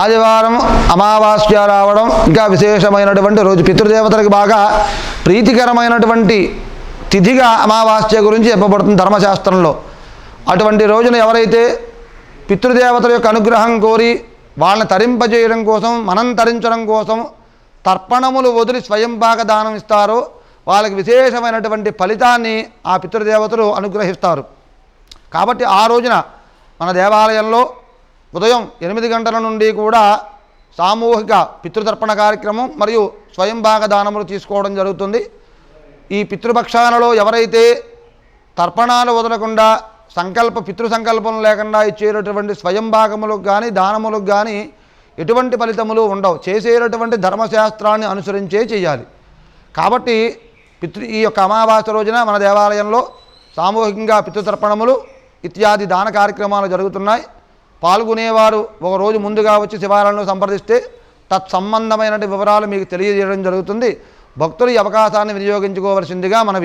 ఆదివారం అమావాస్య రావడం ఇంకా విశేషమైనటువంటి రోజు. పితృదేవతలకు బాగా ప్రీతికరమైనటువంటి తిథిగా అమావాస్య గురించి చెప్పబడుతుంది ధర్మశాస్త్రంలో. అటువంటి రోజున ఎవరైతే పితృదేవతల యొక్క అనుగ్రహం కోరి వాళ్ళని తరింపజేయడం కోసం, మనం తరించడం కోసం తర్పణములు వదిలి స్వయంపాక దానం ఇస్తారో వాళ్ళకి విశేషమైనటువంటి ఫలితాన్ని ఆ పితృదేవతలు అనుగ్రహిస్తారు. కాబట్టి ఆ రోజున మన దేవాలయంలో ఉదయం 8 గంటల నుండి కూడా సామూహిక పితృతర్పణ కార్యక్రమం మరియు స్వయంపాక దానములు తీసుకోవడం జరుగుతుంది. ఈ పితృపక్షాలలో ఎవరైతే తర్పణాలు వదలకుండా పితృ సంకల్పం లేకుండా ఇచ్చేటటువంటి స్వయంభాగములకు కానీ దానములకు కానీ ఎటువంటి ఫలితములు ఉండవు. చేసేటటువంటి ధర్మశాస్త్రాన్ని అనుసరించే చేయాలి. కాబట్టి ఈ యొక్క అమావాస్య రోజున మన దేవాలయంలో సామూహికంగా పితృతర్పణములు ఇత్యాది దాన కార్యక్రమాలు జరుగుతున్నాయి. పాల్గొనేవారు ఒక రోజు ముందుగా వచ్చి శివాలయంలో సంప్రదిస్తే తత్సంబంధమైన వివరాలు మీకు తెలియజేయడం జరుగుతుంది. భక్తులు ఈ అవకాశాన్ని వినియోగించుకోవలసిందిగా మనవి.